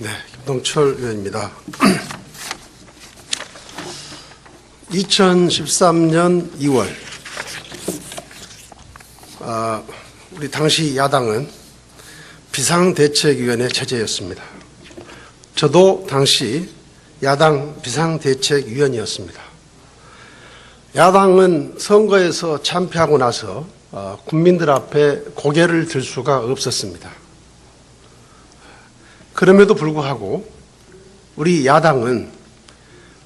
네, 김동철 의원입니다. 2013년 2월 우리 당시 야당은 비상대책위원회 체제였습니다. 저도 당시 야당 비상대책위원이었습니다. 야당은 선거에서 참패하고 나서 국민들 앞에 고개를 들 수가 없었습니다. 그럼에도 불구하고 우리 야당은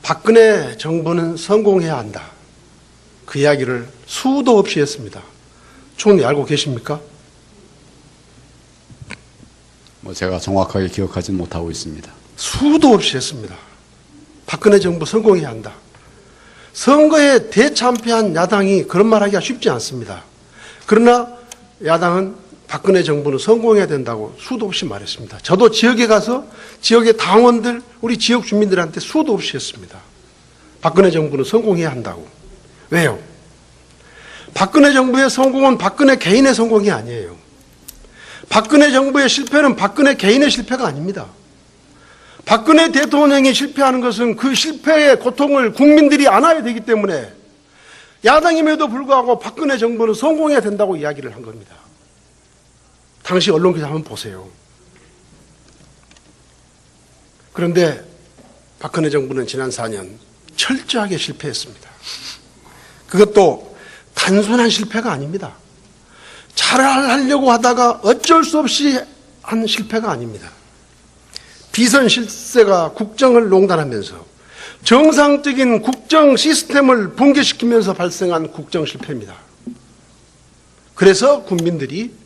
박근혜 정부는 성공해야 한다. 그 이야기를 수도 없이 했습니다. 총리 알고 계십니까? 제가 정확하게 기억하지는 못하고 있습니다. 수도 없이 했습니다. 박근혜 정부 성공해야 한다. 선거에 대참패한 야당이 그런 말 하기가 쉽지 않습니다. 그러나 야당은 박근혜 정부는 성공해야 된다고 수도 없이 말했습니다. 저도 지역에 가서 지역의 당원들, 우리 지역 주민들한테 수도 없이 했습니다. 박근혜 정부는 성공해야 한다고. 왜요? 박근혜 정부의 성공은 박근혜 개인의 성공이 아니에요. 박근혜 정부의 실패는 박근혜 개인의 실패가 아닙니다. 박근혜 대통령이 실패하는 것은 그 실패의 고통을 국민들이 안아야 되기 때문에 야당임에도 불구하고 박근혜 정부는 성공해야 된다고 이야기를 한 겁니다. 당시 언론 기사 한번 보세요. 그런데 박근혜 정부는 지난 4년 철저하게 실패했습니다. 그것도 단순한 실패가 아닙니다. 잘하려고 하다가 어쩔 수 없이 한 실패가 아닙니다. 비선 실세가 국정을 농단하면서 정상적인 국정 시스템을 붕괴시키면서 발생한 국정 실패입니다. 그래서 국민들이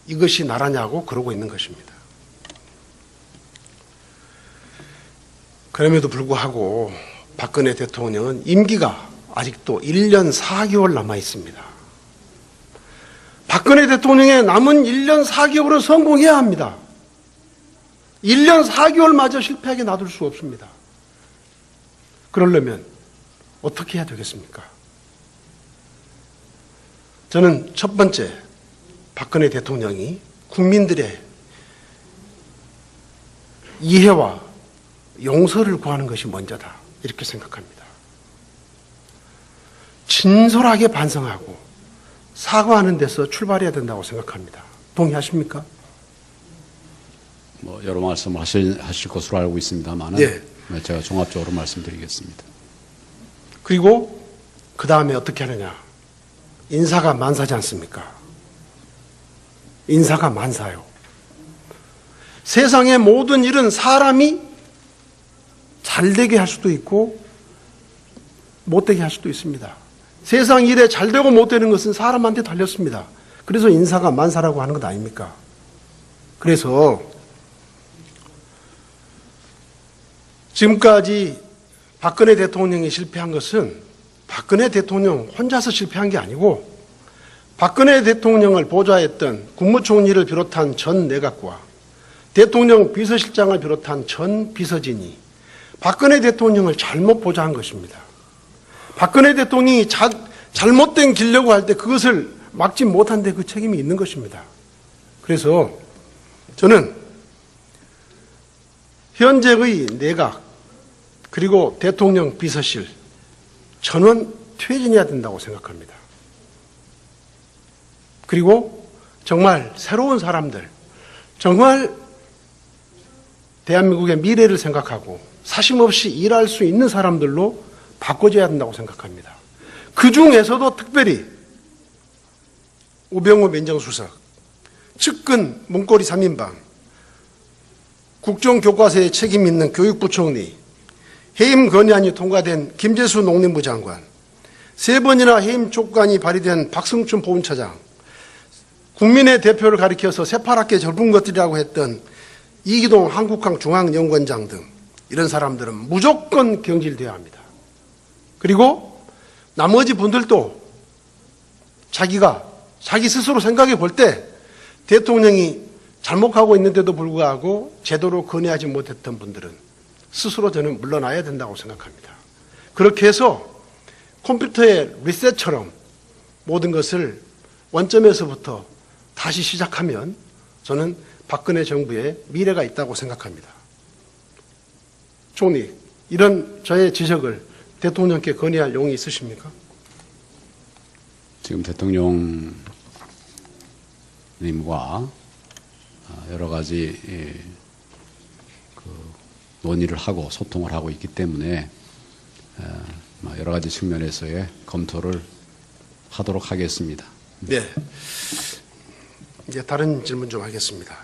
이것이 나라냐고 그러고 있는 것입니다. 그럼에도 불구하고 박근혜 대통령은 임기가 아직도 1년 4개월 남아 있습니다. 박근혜 대통령의 남은 1년 4개월은 성공해야 합니다. 1년 4개월마저 실패하게 놔둘 수 없습니다. 그러려면 어떻게 해야 되겠습니까? 저는 첫 번째, 박근혜 대통령이 국민들의 이해와 용서를 구하는 것이 먼저다. 이렇게 생각합니다. 진솔하게 반성하고 사과하는 데서 출발해야 된다고 생각합니다. 동의하십니까? 여러 말씀 하실 것으로 알고 있습니다만 네. 제가 종합적으로 말씀드리겠습니다. 그리고 그 다음에 어떻게 하느냐. 인사가 만사지 않습니까? 인사가 만사요. 세상의 모든 일은 사람이 잘되게 할 수도 있고 못되게 할 수도 있습니다. 세상 일에 잘되고 못되는 것은 사람한테 달렸습니다. 그래서 인사가 만사라고 하는 것 아닙니까? 그래서 지금까지 박근혜 대통령이 실패한 것은 박근혜 대통령 혼자서 실패한 게 아니고 박근혜 대통령을 보좌했던 국무총리를 비롯한 전 내각과 대통령 비서실장을 비롯한 전 비서진이 박근혜 대통령을 잘못 보좌한 것입니다. 박근혜 대통령이 잘못된 길려고 할 때 그것을 막지 못한 데 그 책임이 있는 것입니다. 그래서 저는 현재의 내각 그리고 대통령 비서실 전원 퇴진해야 된다고 생각합니다. 그리고 정말 새로운 사람들, 정말 대한민국의 미래를 생각하고 사심없이 일할 수 있는 사람들로 바꿔줘야 된다고 생각합니다. 그 중에서도 특별히 우병우 민정수석, 측근 문고리 3인방, 국정교과서에 책임 있는 교육부총리, 해임 건의안이 통과된 김재수 농림부 장관, 3번이나 해임 촉구안이 발의된 박승춘 보훈처장, 국민의 대표를 가리켜서 새파랗게 젊은 것들이라고 했던 이기동 한국항 중앙연구원장 등 이런 사람들은 무조건 경질되어야 합니다. 그리고 나머지 분들도 자기 스스로 생각해 볼 때 대통령이 잘못하고 있는데도 불구하고 제대로 건의하지 못했던 분들은 스스로 저는 물러나야 된다고 생각합니다. 그렇게 해서 컴퓨터의 리셋처럼 모든 것을 원점에서부터 다시 시작하면 저는 박근혜 정부의 미래가 있다고 생각합니다. 총리, 이런 저의 지적을 대통령께 건의할 용이 있으십니까? 지금 대통령님과 여러 가지 논의를 하고 소통을 하고 있기 때문에 여러 가지 측면에서의 검토를 하도록 하겠습니다. 네. 이제 다른 질문 좀 하겠습니다.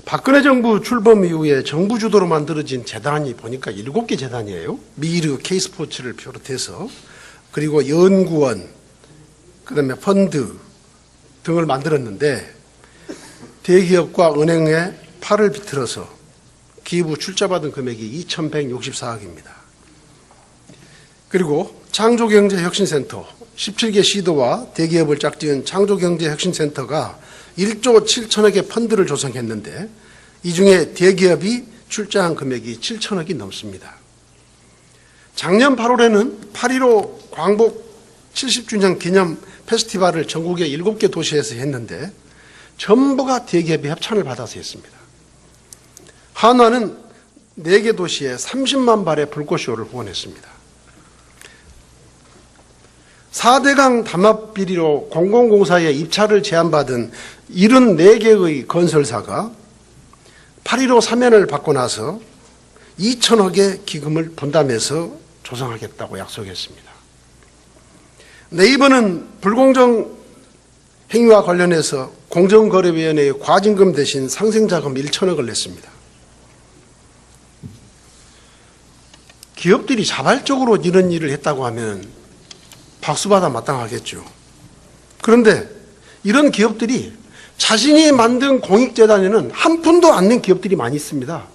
박근혜 정부 출범 이후에 정부 주도로 만들어진 재단이 보니까 7개 재단이에요. 미르, K스포츠를 비롯해서. 그리고 연구원, 그다음에 펀드 등을 만들었는데 대기업과 은행에 팔을 비틀어서 기부 출자받은 금액이 2,164억입니다. 그리고 창조경제혁신센터 17개 시도와 대기업을 짝지은 창조경제혁신센터가 1조 7천억의 펀드를 조성했는데 이 중에 대기업이 출자한 금액이 7천억이 넘습니다. 작년 8월에는 8.15 광복 70주년 기념 페스티벌을 전국의 7개 도시에서 했는데 전부가 대기업의 협찬을 받아서 했습니다. 한화는 4개 도시에 30만 발의 불꽃쇼를 후원했습니다. 4대강 담합 비리로 공공공사에 입찰을 제안받은 74개의 건설사가 8.15 사면을 받고 나서 2천억의 기금을 분담해서 조성하겠다고 약속했습니다. 네이버는 불공정 행위와 관련해서 공정거래위원회에 과징금 대신 상생자금 1천억을 냈습니다. 기업들이 자발적으로 이런 일을 했다고 하면 박수받아 마땅하겠죠. 그런데 이런 기업들이 자신이 만든 공익재단에는 한 푼도 안 낸 기업들이 많이 있습니다.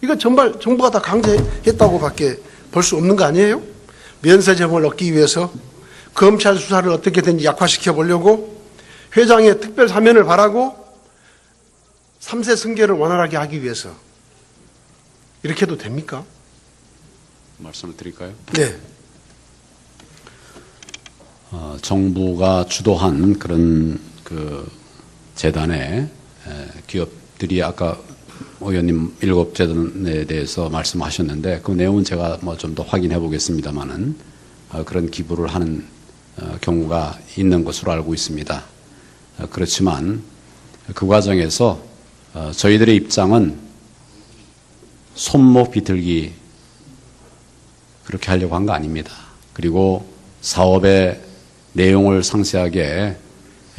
이거 정말 정부가 다 강제했다고 밖에 볼 수 없는 거 아니에요? 면세점을 얻기 위해서 검찰 수사를 어떻게든지 약화시켜 보려고 회장의 특별 사면을 바라고 3세 승계를 원활하게 하기 위해서 이렇게 해도 됩니까? 말씀을 드릴까요? 네. 정부가 주도한 그런 재단에 기업들이 아까 의원님 7재단에 대해서 말씀하셨는데 그 내용은 제가 좀 더 확인해 보겠습니다만은 그런 기부를 하는 경우가 있는 것으로 알고 있습니다. 그렇지만 그 과정에서 저희들의 입장은 손목 비틀기 그렇게 하려고 한 거 아닙니다. 그리고 사업의 내용을 상세하게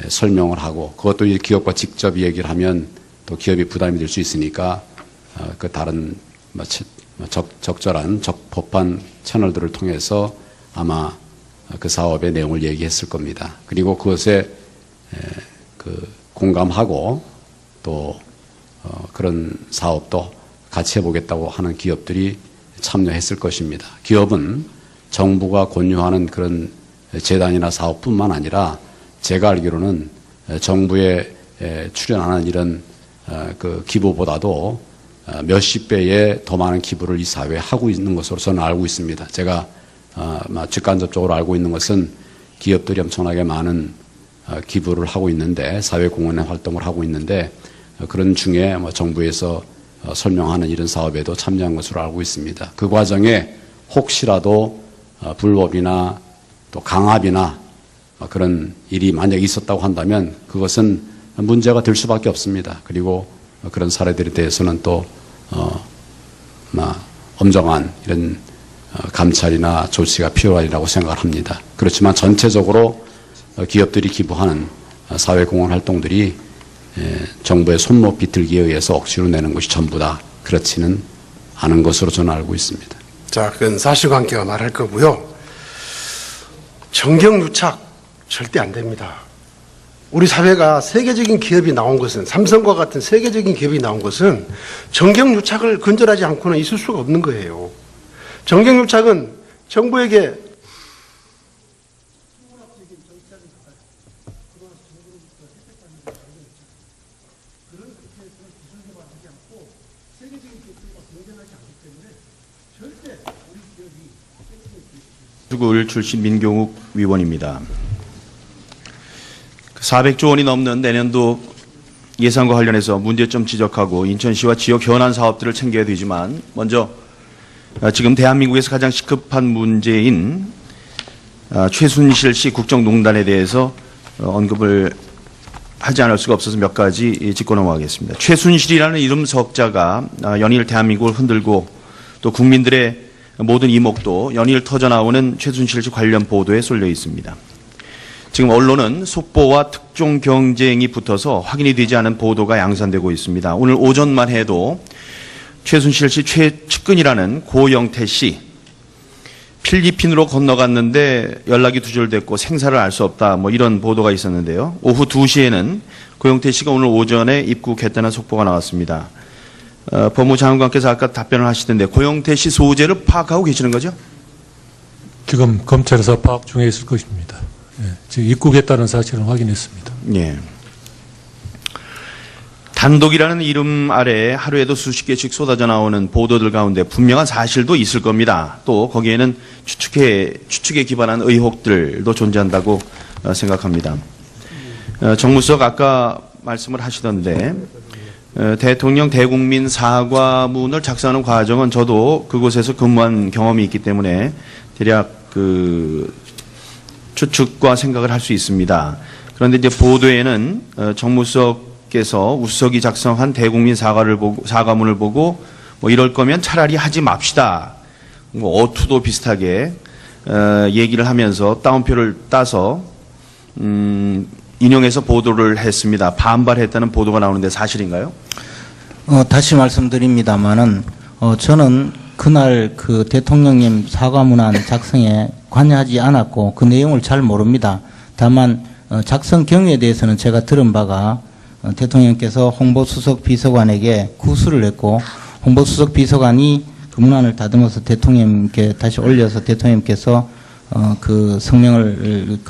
설명을 하고 그것도 이제 기업과 직접 얘기를 하면 또 기업이 부담이 될 수 있으니까 그 다른 적절한 적법한 채널들을 통해서 아마 그 사업의 내용을 얘기했을 겁니다. 그리고 그것에 공감하고 또 그런 사업도 같이 해보겠다고 하는 기업들이 참여했을 것입니다. 기업은 정부가 권유하는 그런 재단이나 사업뿐만 아니라 제가 알기로는 정부에 출연하는 이런 그 기부보다도 몇십 배의 더 많은 기부를 이 사회에 하고 있는 것으로 저는 알고 있습니다. 제가 직간접적으로 알고 있는 것은 기업들이 엄청나게 많은 기부를 하고 있는데 사회공헌의 활동을 하고 있는데 그런 중에 정부에서 설명하는 이런 사업에도 참여한 것으로 알고 있습니다. 그 과정에 혹시라도 불법이나 또 강압이나 그런 일이 만약에 있었다고 한다면 그것은 문제가 될 수밖에 없습니다. 그리고 그런 사례들에 대해서는 또 엄정한 이런 감찰이나 조치가 필요하리라고 생각을 합니다. 그렇지만 전체적으로 기업들이 기부하는 사회공헌 활동들이 정부의 손목 비틀기에 의해서 억지로 내는 것이 전부다. 그렇지는 않은 것으로 저는 알고 있습니다. 자, 그건 사실관계가 말할 거고요. 정경유착 절대 안 됩니다. 우리 사회가 세계적인 기업이 나온 것은 삼성과 같은 세계적인 기업이 나온 것은 정경유착을 근절하지 않고는 있을 수가 없는 거예요. 정경유착은 정부에게 수구을 출신 민경욱 위원입니다. 400조 원이 넘는 내년도 예산과 관련해서 문제점 지적하고 인천시와 지역 현안 사업들을 챙겨야 되지만 먼저 지금 대한민국에서 가장 시급한 문제인 최순실 씨 국정농단에 대해서 언급을 하지 않을 수가 없어서 몇 가지 짚고 넘어가겠습니다. 최순실이라는 이름 석자가 연일 대한민국을 흔들고 또 국민들의 모든 이목도 연일 터져나오는 최순실 씨 관련 보도에 쏠려 있습니다. 지금 언론은 속보와 특종 경쟁이 붙어서 확인이 되지 않은 보도가 양산되고 있습니다. 오늘 오전만 해도 최순실 씨 최측근이라는 고영태 씨 필리핀으로 건너갔는데 연락이 두절됐고 생사를 알 수 없다 뭐 이런 보도가 있었는데요. 오후 2시에는 고영태 씨가 오늘 오전에 입국했다는 속보가 나왔습니다. 법무장관께서 아까 답변을 하시던데 고영태 씨 소재를 파악하고 계시는 거죠? 지금 검찰에서 파악 중에 있을 것입니다. 예, 지금 입국했다는 사실은 확인했습니다. 예. 단독이라는 이름 아래 하루에도 수십 개씩 쏟아져 나오는 보도들 가운데 분명한 사실도 있을 겁니다. 또 거기에는 추측에 기반한 의혹들도 존재한다고 생각합니다. 정무수석 아까 말씀을 하시던데 대통령 대국민 사과문을 작성하는 과정은 저도 그곳에서 근무한 경험이 있기 때문에 대략 그 추측과 생각을 할 수 있습니다. 그런데 이제 보도에는 정무수석께서 우수석이 작성한 대국민 사과문을 보고 뭐 이럴 거면 차라리 하지 맙시다. 뭐 어투도 비슷하게 얘기를 하면서 따옴표를 따서 인용해서 보도를 했습니다. 반발했다는 보도가 나오는데 사실인가요? 다시 말씀드립니다만은 저는 그날 그 대통령님 사과문안 작성에 관여하지 않았고 그 내용을 잘 모릅니다. 다만 작성 경위에 대해서는 제가 들은 바가 대통령께서 홍보수석 비서관에게 구술을 했고 홍보수석 비서관이 그 문안을 다듬어서 대통령님께 다시 올려서 대통령님께서 그 성명을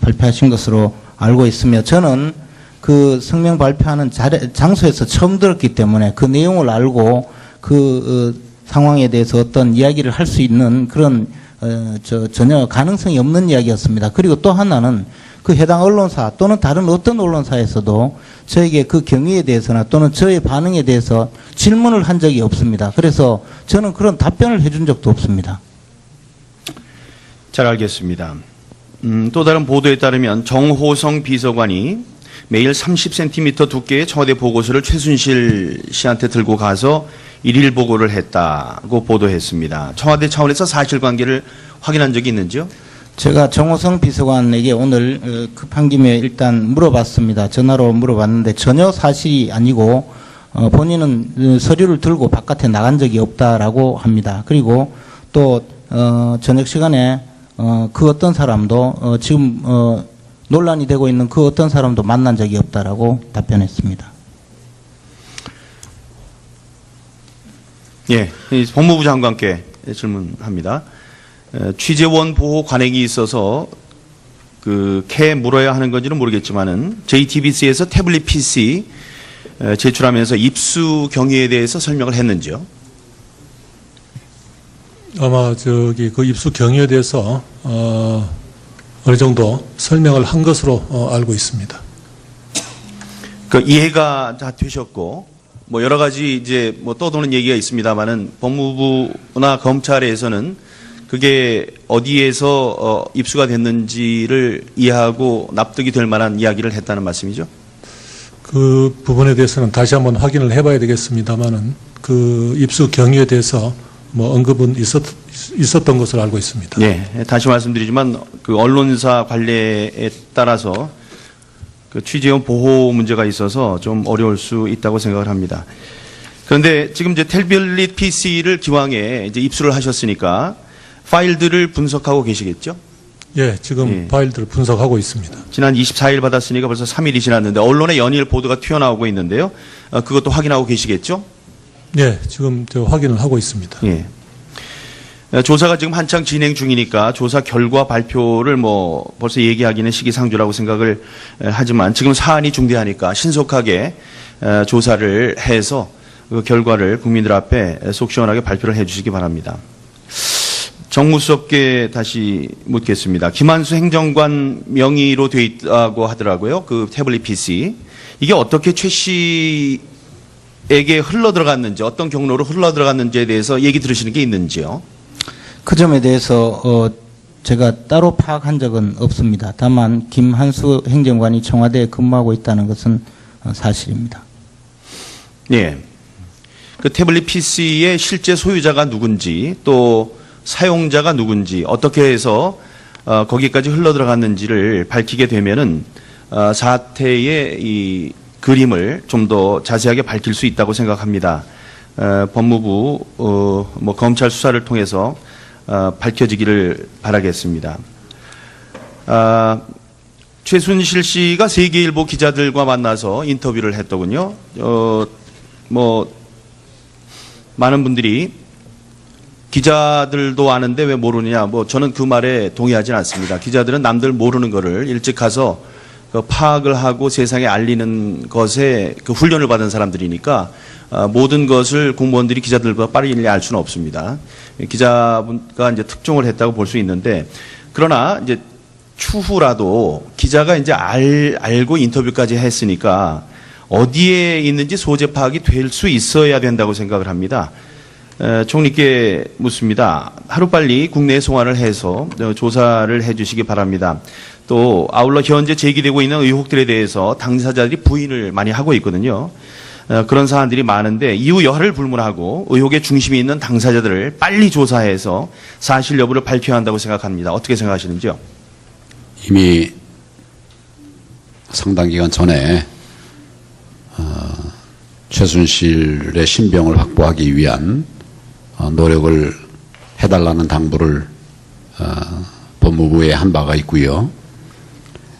발표하신 것으로 알고 있으며 저는 그 성명 발표하는 장소에서 처음 들었기 때문에 그 내용을 알고 그 상황에 대해서 어떤 이야기를 할 수 있는 그런 전혀 가능성이 없는 이야기였습니다. 그리고 또 하나는 그 해당 언론사 또는 다른 어떤 언론사에서도 저에게 그 경위에 대해서나 또는 저의 반응에 대해서 질문을 한 적이 없습니다. 그래서 저는 그런 답변을 해준 적도 없습니다. 잘 알겠습니다. 또 다른 보도에 따르면 정호성 비서관이 매일 30cm 두께의 청와대 보고서를 최순실 씨한테 들고 가서 일일 보고를 했다고 보도했습니다. 청와대 차원에서 사실관계를 확인한 적이 있는지요? 제가 정호성 비서관에게 오늘 급한 김에 일단 물어봤습니다. 전화로 물어봤는데 전혀 사실이 아니고 본인은 서류를 들고 바깥에 나간 적이 없다라고 합니다. 그리고 또 저녁 시간에 그 어떤 사람도 지금 논란이 되고 있는 그 어떤 사람도 만난 적이 없다라고 답변했습니다. 예, 법무부 장관께 질문합니다. 취재원 보호 관행이 있어서 캐 물어야 하는 건지는 모르겠지만은 JTBC에서 태블릿 PC 제출하면서 입수 경위에 대해서 설명을 했는지요? 아마 그 입수 경위에 대해서 어느 정도 설명을 한 것으로 알고 있습니다. 그 이해가 다 되셨고 뭐 여러 가지 이제 뭐 떠도는 얘기가 있습니다만은 법무부나 검찰에서는 그게 어디에서 입수가 됐는지를 이해하고 납득이 될 만한 이야기를 했다는 말씀이죠? 그 부분에 대해서는 다시 한번 확인을 해봐야 되겠습니다만은 그 입수 경위에 대해서 뭐 언급은 있었던 것으로 알고 있습니다. 예, 다시 말씀드리지만 그 언론사 관례에 따라서 그 취재원 보호 문제가 있어서 좀 어려울 수 있다고 생각을 합니다. 그런데 지금 이제 태블릿 PC를 기왕에 이제 입수를 하셨으니까 파일들을 분석하고 계시겠죠? 예, 지금 파일들을 분석하고 있습니다. 지난 24일 받았으니까 벌써 3일이 지났는데 언론에 연일 보도가 튀어나오고 있는데요. 그것도 확인하고 계시겠죠? 예, 지금 확인을 하고 있습니다. 예. 조사가 지금 한창 진행 중이니까 조사 결과 발표를 뭐 벌써 얘기하기는 시기상조라고 생각을 하지만 지금 사안이 중대하니까 신속하게 조사를 해서 그 결과를 국민들 앞에 속 시원하게 발표를 해 주시기 바랍니다. 정무수석께 다시 묻겠습니다. 김한수 행정관 명의로 돼 있다고 하더라고요. 그 태블릿 PC. 이게 어떻게 최 씨에게 흘러들어갔는지, 어떤 경로로 흘러들어갔는지에 대해서 얘기 들으시는 게 있는지요? 그 점에 대해서 제가 따로 파악한 적은 없습니다. 다만 김한수 행정관이 청와대에 근무하고 있다는 것은 사실입니다. 예. 그 태블릿 PC의 실제 소유자가 누군지, 또 사용자가 누군지, 어떻게 해서 거기까지 흘러들어갔는지를 밝히게 되면은 사태의 이 그림을 좀 더 자세하게 밝힐 수 있다고 생각합니다. 법무부 뭐 검찰 수사를 통해서 밝혀지기를 바라겠습니다. 최순실 씨가 세계일보 기자들과 만나서 인터뷰를 했더군요. 뭐 많은 분들이 기자들도 아는데 왜 모르느냐, 뭐 저는 그 말에 동의하지는 않습니다. 기자들은 남들 모르는 거를 일찍 가서 그 파악을 하고 세상에 알리는 것에 그 훈련을 받은 사람들이니까 모든 것을 공무원들이 기자들과 빠르게 알 수는 없습니다. 기자가 이제 특종을 했다고 볼 수 있는데, 그러나 이제 추후라도 기자가 이제 알고 인터뷰까지 했으니까 어디에 있는지 소재 파악이 될 수 있어야 된다고 생각을 합니다. 총리께 묻습니다. 하루빨리 국내에 송환을 해서 조사를 해 주시기 바랍니다. 또 아울러 현재 제기되고 있는 의혹들에 대해서 당사자들이 부인을 많이 하고 있거든요. 그런 사안들이 많은데 이후 여하를 불문하고 의혹의 중심이 있는 당사자들을 빨리 조사해서 사실 여부를 밝혀야 한다고 생각합니다. 어떻게 생각하시는지요? 이미 상당 기간 전에 최순실의 신병을 확보하기 위한 노력을 해달라는 당부를 법무부에 한 바가 있고요.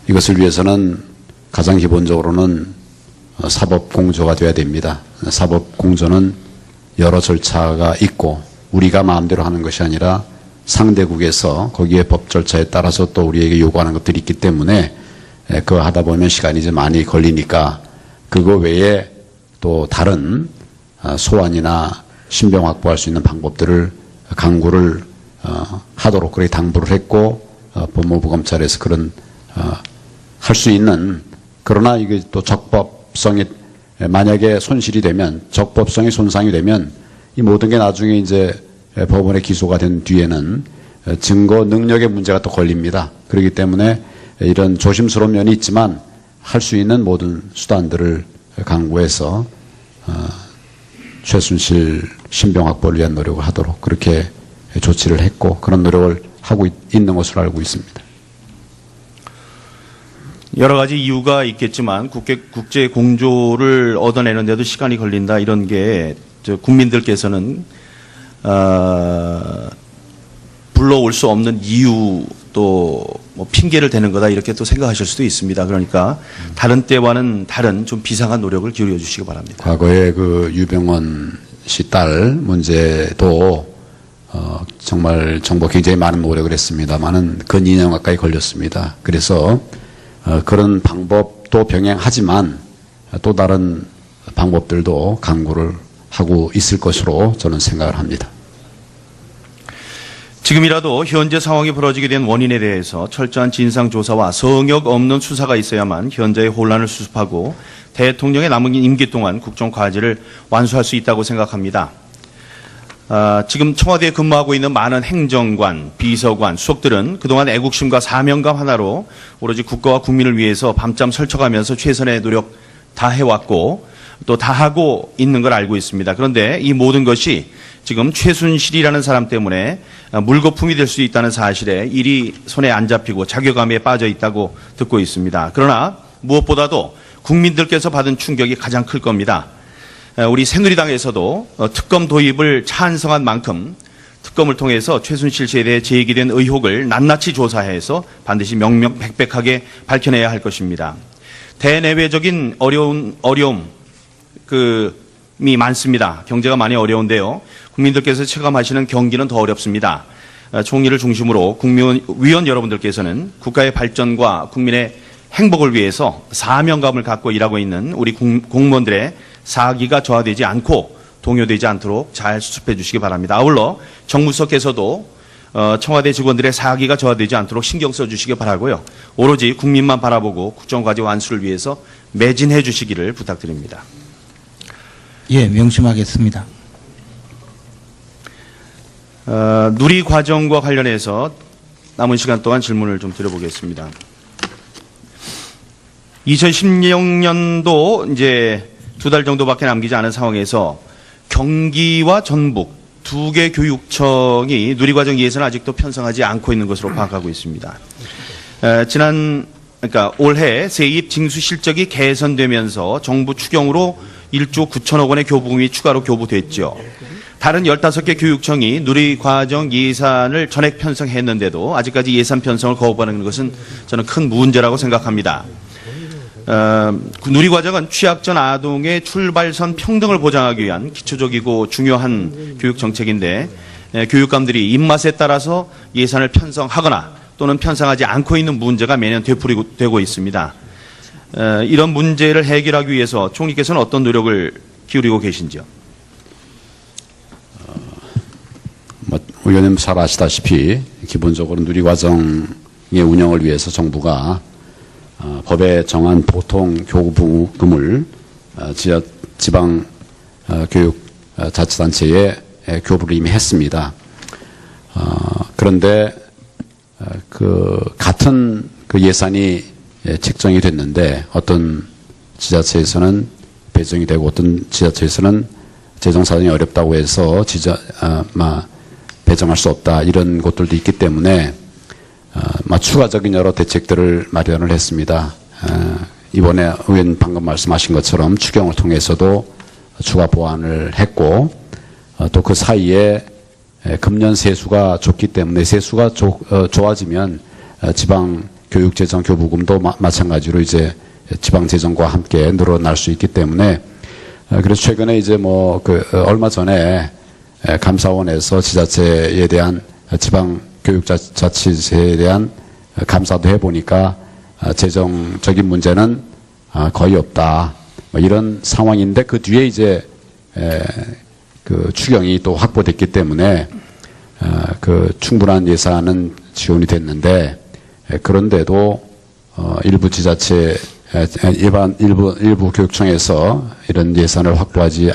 이것을 위해서는 가장 기본적으로는 사법공조가 돼야 됩니다. 사법공조는 여러 절차가 있고 우리가 마음대로 하는 것이 아니라 상대국에서 거기에 법 절차에 따라서 또 우리에게 요구하는 것들이 있기 때문에 그거 하다 보면 시간이 좀 많이 걸리니까 그거 외에 또 다른 소환이나 신병 확보할 수 있는 방법들을 강구를 하도록 그렇게 당부를 했고 법무부 검찰에서 그런 할 수 있는, 그러나 이게 또 적법성이 만약에 손실이 되면, 적법성이 손상이 되면 이 모든 게 나중에 이제 법원에 기소가 된 뒤에는 증거 능력의 문제가 또 걸립니다. 그렇기 때문에 이런 조심스러운 면이 있지만 할 수 있는 모든 수단들을 강구해서 최순실 신병 확보를 위한 노력을 하도록 그렇게 조치를 했고 그런 노력을 하고 있는 것으로 알고 있습니다. 여러 가지 이유가 있겠지만 국제 공조를 얻어내는데도 시간이 걸린다, 이런 게 국민들께서는 불러올 수 없는 이유, 또 뭐 핑계를 대는 거다, 이렇게 또 생각하실 수도 있습니다. 그러니까 다른 때와는 다른 좀 비상한 노력을 기울여 주시기 바랍니다. 과거에 그 유병원 씨 딸 문제도 정말 정부 굉장히 많은 노력을 했습니다만은 근 2년 가까이 걸렸습니다. 그래서 그런 방법도 병행하지만 또 다른 방법들도 강구를 하고 있을 것으로 저는 생각을 합니다. 지금이라도 현재 상황이 벌어지게 된 원인에 대해서 철저한 진상조사와 성역 없는 수사가 있어야만 현재의 혼란을 수습하고 대통령의 남은 임기 동안 국정과제를 완수할 수 있다고 생각합니다. 지금 청와대에 근무하고 있는 많은 행정관, 비서관, 수석들은 그동안 애국심과 사명감 하나로 오로지 국가와 국민을 위해서 밤잠 설쳐가면서 최선의 노력 다 해왔고 또 다 하고 있는 걸 알고 있습니다. 그런데 이 모든 것이 지금 최순실이라는 사람 때문에 물거품이 될 수 있다는 사실에 일이 손에 안 잡히고 자괴감에 빠져 있다고 듣고 있습니다. 그러나 무엇보다도 국민들께서 받은 충격이 가장 클 겁니다. 우리 새누리당에서도 특검 도입을 찬성한 만큼 특검을 통해서 최순실 씨에 대해 제기된 의혹을 낱낱이 조사해서 반드시 명명백백하게 밝혀내야 할 것입니다. 대내외적인 어려움이 많습니다. 경제가 많이 어려운데요. 국민들께서 체감하시는 경기는 더 어렵습니다. 총리를 중심으로 국무위원 여러분들께서는 국가의 발전과 국민의 행복을 위해서 사명감을 갖고 일하고 있는 우리 공무원들의 사기가 저하되지 않고 동요되지 않도록 잘 수습해 주시기 바랍니다. 아울러 정무수석께서도 청와대 직원들의 사기가 저하되지 않도록 신경 써주시기 바라고요. 오로지 국민만 바라보고 국정과제 완수를 위해서 매진해 주시기를 부탁드립니다. 예, 명심하겠습니다. 누리 과정과 관련해서 남은 시간 동안 질문을 좀 드려보겠습니다. 2016년도 이제 2달 정도밖에 남기지 않은 상황에서 경기와 전북 두 개 교육청이 누리과정 예산을 아직도 편성하지 않고 있는 것으로 파악하고 있습니다. 그러니까 올해 세입 징수 실적이 개선되면서 정부 추경으로 1조 9천억 원의 교부금이 추가로 교부됐죠. 다른 15개 교육청이 누리과정 예산을 전액 편성했는데도 아직까지 예산 편성을 거부하는 것은 저는 큰 문제라고 생각합니다. 누리과정은 취약전 아동의 출발선 평등을 보장하기 위한 기초적이고 중요한 교육정책인데 교육감들이 입맛에 따라서 예산을 편성하거나 또는 편성하지 않고 있는 문제가 매년 되풀이되고 있습니다. 이런 문제를 해결하기 위해서 총리께서는 어떤 노력을 기울이고 계신지요? 의원님 잘 아시다시피 기본적으로 누리과정의 운영을 위해서 정부가 법에 정한 보통 교부금을 지방 교육자치단체에 교부를 이미 했습니다. 그런데 같은 예산이 책정이 됐는데 어떤 지자체에서는 배정이 되고 어떤 지자체에서는 재정 사정이 어렵다고 해서 배정할 수 없다 이런 곳들도 있기 때문에 추가적인 여러 대책들을 마련을 했습니다. 이번에 의원 방금 말씀하신 것처럼 추경을 통해서도 추가 보완을 했고 또 그 사이에 금년 세수가 좋기 때문에 세수가 좋아지면 지방 교육재정 교부금도 마찬가지로 이제 지방 재정과 함께 늘어날 수 있기 때문에 그래서 최근에 이제 얼마 전에 감사원에서 지자체에 대한 지방 교육자치제에 대한 감사도 해보니까 재정적인 문제는 거의 없다. 이런 상황인데 그 뒤에 이제 추경이 또 확보됐기 때문에 충분한 예산은 지원이 됐는데 그런데도 일부 지자체 일부 교육청에서 이런 예산을 확보하지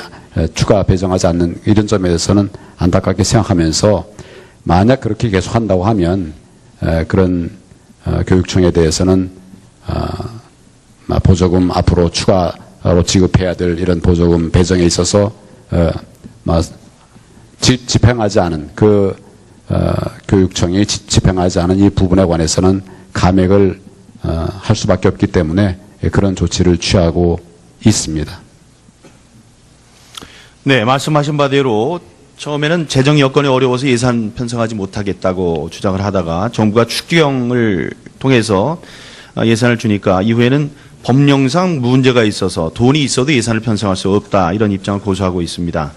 추가 배정하지 않는 이런 점에서는 안타깝게 생각하면서 만약 그렇게 계속 한다고 하면 그런 교육청에 대해서는 보조금 앞으로 추가로 지급해야 될 이런 보조금 배정에 있어서 집행하지 않은 교육청이 집행하지 않은 이 부분에 관해서는 감액을 할 수밖에 없기 때문에 그런 조치를 취하고 있습니다. 네, 말씀하신 바대로 처음에는 재정 여건이 어려워서 예산 편성하지 못하겠다고 주장을 하다가 정부가 추경을 통해서 예산을 주니까 이후에는 법령상 문제가 있어서 돈이 있어도 예산을 편성할 수 없다 이런 입장을 고수하고 있습니다.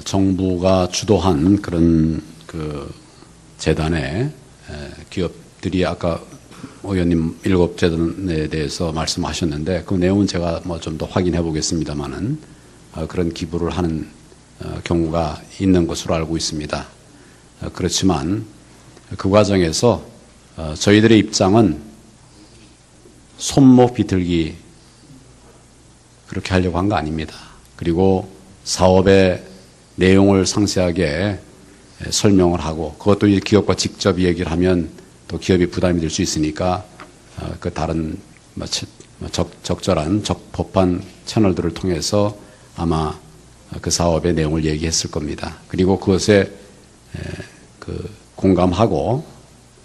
정부가 주도한 그런 재단에 기업들이 아까 의원님 7재단에 대해서 말씀하셨는데 그 내용은 제가 좀 더 확인해 보겠습니다만은 그런 기부를 하는 경우가 있는 것으로 알고 있습니다. 그렇지만 그 과정에서 저희들의 입장은 손목 비틀기 그렇게 하려고 한 거 아닙니다. 그리고 사업의 내용을 상세하게 설명을 하고 그것도 기업과 직접 얘기를 하면 또 기업이 부담이 될 수 있으니까 그 다른 적절한 적법한 채널들을 통해서 아마 그 사업의 내용을 얘기했을 겁니다. 그리고 그것에 공감하고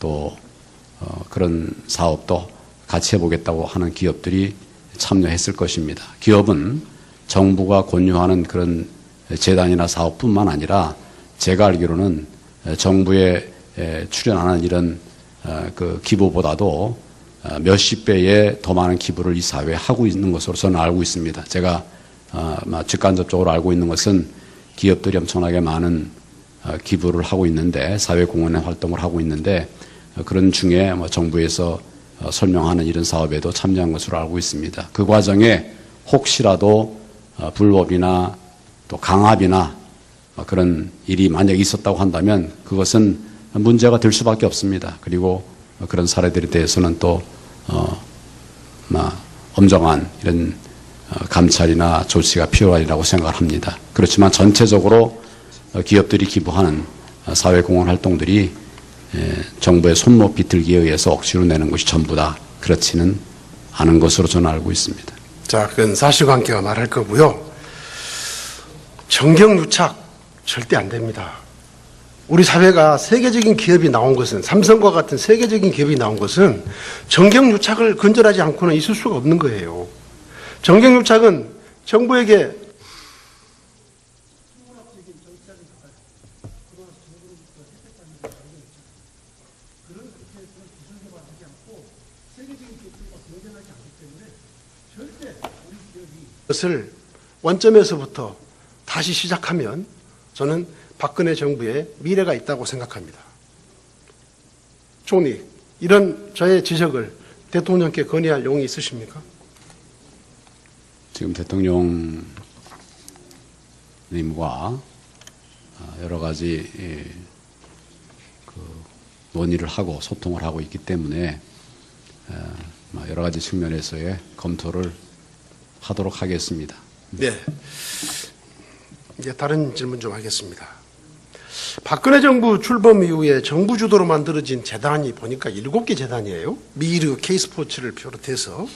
또 그런 사업도 같이 해보겠다고 하는 기업들이 참여했을 것입니다. 기업은 정부가 권유하는 그런 재단이나 사업뿐만 아니라 제가 알기로는 정부에 출연하는 이런 기부보다도 몇십 배의 더 많은 기부를 이 사회에 하고 있는 것으로 저는 알고 있습니다. 제가 직간접적으로 알고 있는 것은 기업들이 엄청나게 많은 기부를 하고 있는데 사회공헌의 활동을 하고 있는데 그런 중에 정부에서 설명하는 이런 사업에도 참여한 것으로 알고 있습니다. 그 과정에 혹시라도 불법이나 또 강압이나 그런 일이 만약 있었다고 한다면 그것은 문제가 될 수밖에 없습니다. 그리고 그런 사례들에 대해서는 또 엄정한 이런 감찰이나 조치가 필요하리라고 생각을 합니다. 그렇지만 전체적으로 기업들이 기부하는 사회공헌 활동들이 정부의 손목 비틀기에 의해서 억지로 내는 것이 전부다. 그렇지는 않은 것으로 저는 알고 있습니다. 자, 그건 사실관계가 말할 거고요. 정경유착 절대 안 됩니다. 우리 사회가 세계적인 기업이 나온 것은, 삼성과 같은 세계적인 기업이 나온 것은 정경유착을 근절하지 않고는 있을 수가 없는 거예요. 정경유착은 정부에게 것을 원점에서부터 다시 시작하면 저는 박근혜 정부의 미래가 있다고 생각합니다. 총리, 이런 저의 지적을 대통령께 건의할 용이 있으십니까? 지금 대통령님과 여러 가지 논의를 하고 소통을 하고 있기 때문에 여러 가지 측면에서의 검토를 하도록 하겠습니다. 네. 이제 다른 질문 좀 하겠습니다. 박근혜 정부 출범 이후에 정부 주도로 만들어진 재단이 보니까 7개 재단이에요. 미르, K스포츠를 비롯해서,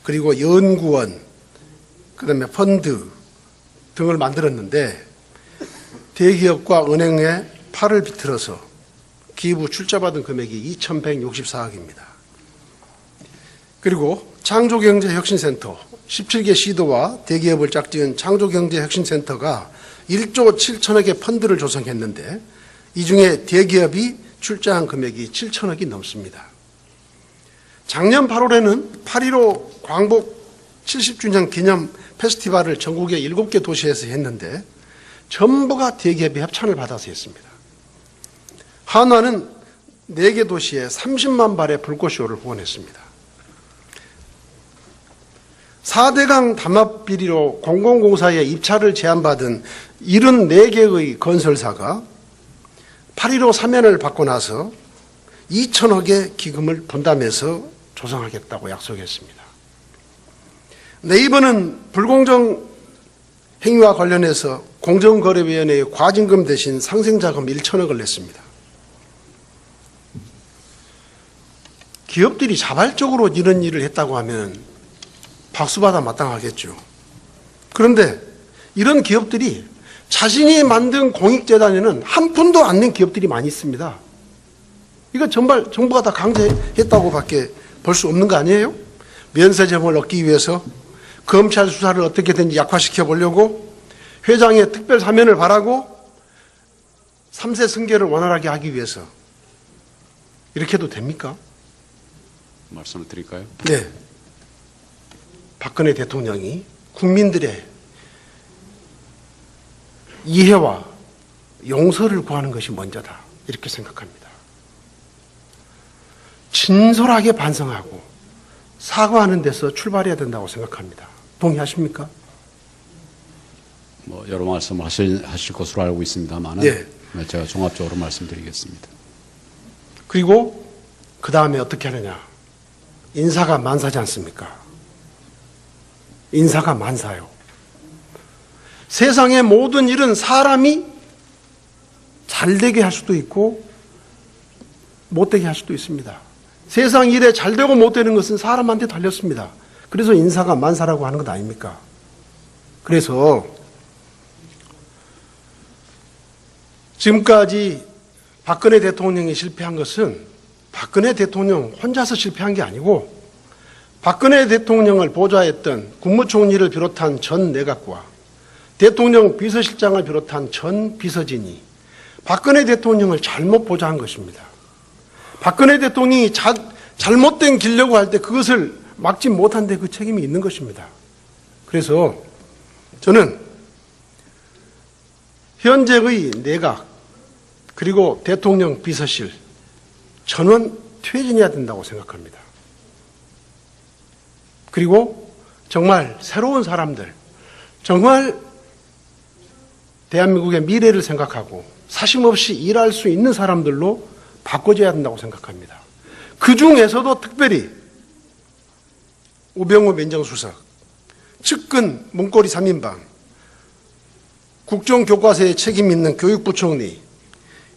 그리고 연구원, 그다음에 펀드 등을 만들었는데 대기업과 은행에 팔을 비틀어서 기부 출자받은 금액이 2,164억입니다. 그리고 창조경제혁신센터 17개 시도와 대기업을 짝지은 창조경제혁신센터가 1조 7천억의 펀드를 조성했는데 이 중에 대기업이 출자한 금액이 7천억이 넘습니다. 작년 8월에는 8.15 광복 70주년 기념 페스티벌을 전국의 7개 도시에서 했는데 전부가 대기업의 협찬을 받아서 했습니다. 한화는 4개 도시에 30만 발의 불꽃쇼를 후원했습니다. 4대강 담합 비리로 공공공사에 입찰을 제안받은 74개의 건설사가 8.15 사면을 받고 나서 2천억의 기금을 분담해서 조성하겠다고 약속했습니다. 네이버는 불공정 행위와 관련해서 공정거래위원회에 과징금 대신 상생자금 1천억을 냈습니다. 기업들이 자발적으로 이런 일을 했다고 하면 박수받아 마땅하겠죠. 그런데 이런 기업들이 자신이 만든 공익재단에는 한 푼도 안 낸 기업들이 많이 있습니다. 이거 정말 정부가 다 강제했다고 밖에 볼 수 없는 거 아니에요? 면세점을 얻기 위해서 검찰 수사를 어떻게든지 약화시켜 보려고 회장의 특별 사면을 바라고 3세 승계를 원활하게 하기 위해서 이렇게 해도 됩니까? 말씀을 드릴까요? 네. 박근혜 대통령이 국민들의 이해와 용서를 구하는 것이 먼저다. 이렇게 생각합니다. 진솔하게 반성하고 사과하는 데서 출발해야 된다고 생각합니다. 동의하십니까? 여러 말씀을 하실 것으로 알고 있습니다만 네. 제가 종합적으로 말씀드리겠습니다. 그리고 그 다음에 어떻게 하느냐. 인사가 만사지 않습니까? 인사가 만사요. 세상의 모든 일은 사람이 잘되게 할 수도 있고 못되게 할 수도 있습니다. 세상 일에 잘되고 못되는 것은 사람한테 달렸습니다. 그래서 인사가 만사라고 하는 것 아닙니까? 그래서 지금까지 박근혜 대통령이 실패한 것은 박근혜 대통령 혼자서 실패한 게 아니고 박근혜 대통령을 보좌했던 국무총리를 비롯한 전 내각과 대통령 비서실장을 비롯한 전 비서진이 박근혜 대통령을 잘못 보좌한 것입니다. 박근혜 대통령이 잘못된 길려고 할 때 그것을 막지 못한 데 그 책임이 있는 것입니다. 그래서 저는 현재의 내각 그리고 대통령 비서실 전원 퇴진해야 된다고 생각합니다. 그리고 정말 새로운 사람들, 정말 대한민국의 미래를 생각하고 사심없이 일할 수 있는 사람들로 바꿔줘야 된다고 생각합니다. 그 중에서도 특별히 우병우 민정수석, 측근 문고리 3인방, 국정교과서에 책임 있는 교육부총리,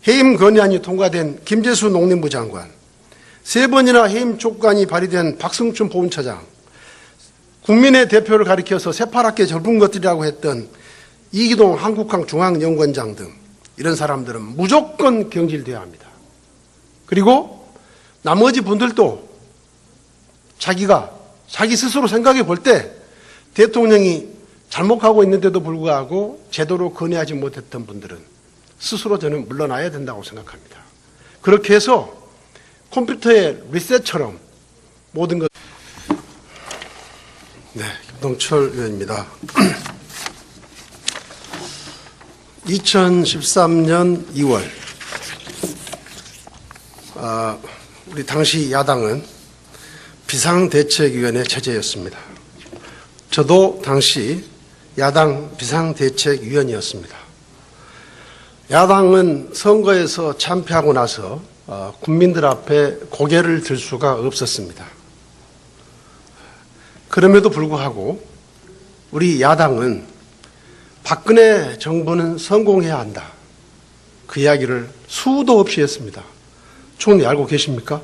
해임 건의안이 통과된 김재수 농림부 장관, 3번이나 해임 촉구안이 발의된 박승춘 보훈처장, 국민의 대표를 가리켜서 새파랗게 젊은 것들이라고 했던 이기동 한국항 중앙연구원장 등 이런 사람들은 무조건 경질되어야 합니다. 그리고 나머지 분들도 자기 스스로 생각해 볼 때 대통령이 잘못하고 있는데도 불구하고 제대로 건의하지 못했던 분들은 스스로 저는 물러나야 된다고 생각합니다. 그렇게 해서 컴퓨터의 리셋처럼 모든 것. 네, 김동철 의원입니다. 2013년 2월 우리 당시 야당은 비상대책위원회 체제였습니다. 저도 당시 야당 비상대책위원이었습니다. 야당은 선거에서 참패하고 나서 국민들 앞에 고개를 들 수가 없었습니다. 그럼에도 불구하고 우리 야당은 박근혜 정부는 성공해야 한다. 그 이야기를 수도 없이 했습니다. 총리 알고 계십니까?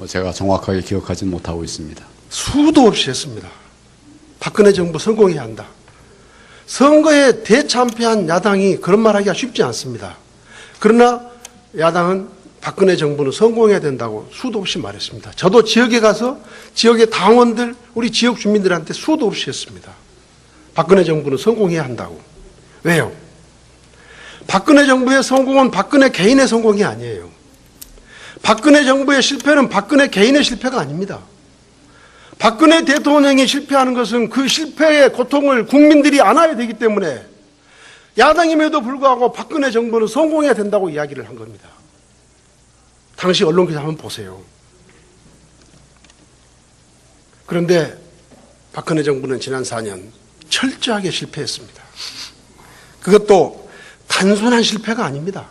제가 정확하게 기억하지는 못하고 있습니다. 수도 없이 했습니다. 박근혜 정부 성공해야 한다. 선거에 대참패한 야당이 그런 말 하기가 쉽지 않습니다. 그러나 야당은 박근혜 정부는 성공해야 된다고 수도 없이 말했습니다. 저도 지역에 가서 지역의 당원들, 우리 지역 주민들한테 수도 없이 했습니다. 박근혜 정부는 성공해야 한다고. 왜요? 박근혜 정부의 성공은 박근혜 개인의 성공이 아니에요. 박근혜 정부의 실패는 박근혜 개인의 실패가 아닙니다. 박근혜 대통령이 실패하는 것은 그 실패의 고통을 국민들이 안아야 되기 때문에 야당임에도 불구하고 박근혜 정부는 성공해야 된다고 이야기를 한 겁니다. 당시 언론 기사 한번 보세요. 그런데 박근혜 정부는 지난 4년 철저하게 실패했습니다. 그것도 단순한 실패가 아닙니다.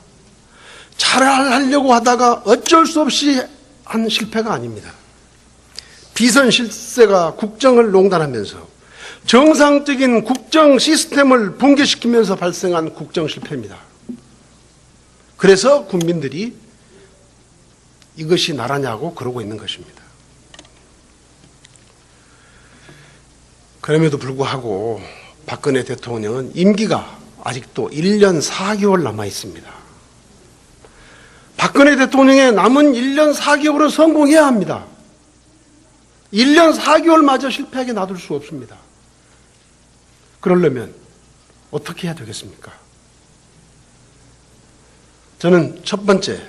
잘하려고 하다가 어쩔 수 없이 한 실패가 아닙니다. 비선 실세가 국정을 농단하면서 정상적인 국정 시스템을 붕괴시키면서 발생한 국정 실패입니다. 그래서 국민들이 이것이 나라냐고 그러고 있는 것입니다. 그럼에도 불구하고 박근혜 대통령은 임기가 아직도 1년 4개월 남아 있습니다. 박근혜 대통령의 남은 1년 4개월은 성공해야 합니다. 1년 4개월마저 실패하게 놔둘 수 없습니다. 그러려면 어떻게 해야 되겠습니까? 저는 첫 번째,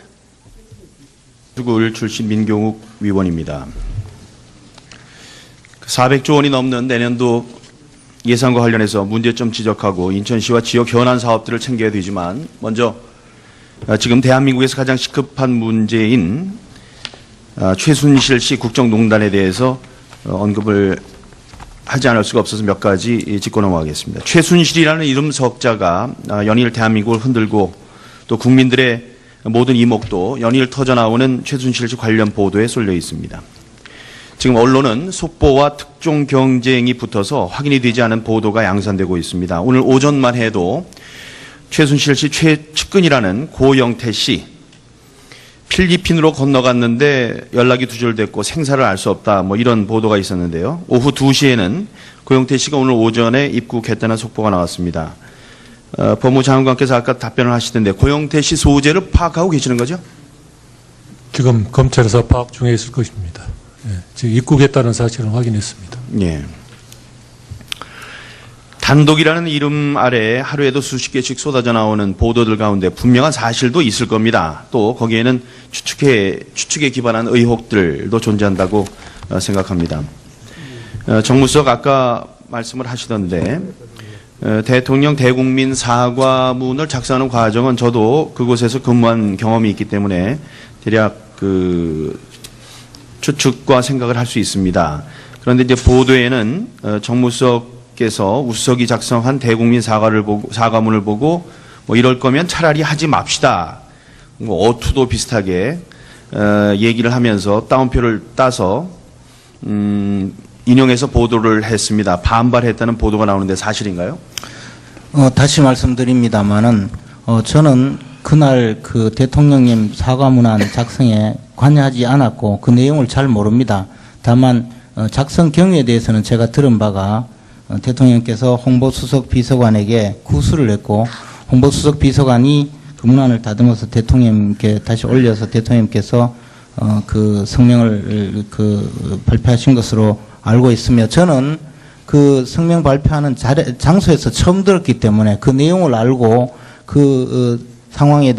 수구을 출신 민경욱 위원입니다. 400조 원이 넘는 내년도 예산과 관련해서 문제점 지적하고 인천시와 지역 현안 사업들을 챙겨야 되지만 먼저 지금 대한민국에서 가장 시급한 문제인 최순실 씨 국정농단에 대해서 언급을 하지 않을 수가 없어서 몇 가지 짚고 넘어가겠습니다. 최순실이라는 이름 석자가 연일 대한민국을 흔들고 또 국민들의 모든 이목도 연일 터져나오는 최순실 씨 관련 보도에 쏠려 있습니다. 지금 언론은 속보와 특종 경쟁이 붙어서 확인이 되지 않은 보도가 양산되고 있습니다. 오늘 오전만 해도 최순실 씨 최측근이라는 고영태 씨 필리핀으로 건너갔는데 연락이 두절됐고 생사를 알 수 없다 뭐 이런 보도가 있었는데요. 오후 2시에는 고영태 씨가 오늘 오전에 입국했다는 속보가 나왔습니다. 법무장관께서 아까 답변을 하시던데 고영태 씨 소재를 파악하고 계시는 거죠? 지금 검찰에서 파악 중에 있을 것입니다. 예, 지금 입국했다는 사실은 확인했습니다. 예. 단독이라는 이름 아래 하루에도 수십 개씩 쏟아져 나오는 보도들 가운데 분명한 사실도 있을 겁니다. 또 거기에는 추측에 기반한 의혹들도 존재한다고 생각합니다. 정무수석 아까 말씀을 하시던데 대통령 대국민 사과문을 작성하는 과정은 저도 그곳에서 근무한 경험이 있기 때문에 대략 그 추측과 생각을 할 수 있습니다. 그런데 이제 보도에는 정무수석 대통령께서 우수석이 작성한 대국민 사과문을 보고 뭐 이럴 거면 차라리 하지 맙시다. 뭐 어투도 비슷하게 얘기를 하면서 따옴표를 따서 인용해서 보도를 했습니다. 반발했다는 보도가 나오는데 사실인가요? 다시 말씀드립니다만은 저는 그날 그 대통령님 사과문안 작성에 관여하지 않았고 그 내용을 잘 모릅니다. 다만 작성 경위에 대해서는 제가 들은 바가 대통령께서 홍보수석 비서관에게 구술을 했고 홍보수석 비서관이 그 문안을 다듬어서 대통령님께 다시 올려서 대통령님께서 그 성명을 발표하신 것으로 알고 있으며 저는 그 성명 발표하는 장소에서 처음 들었기 때문에 그 내용을 알고 그 상황에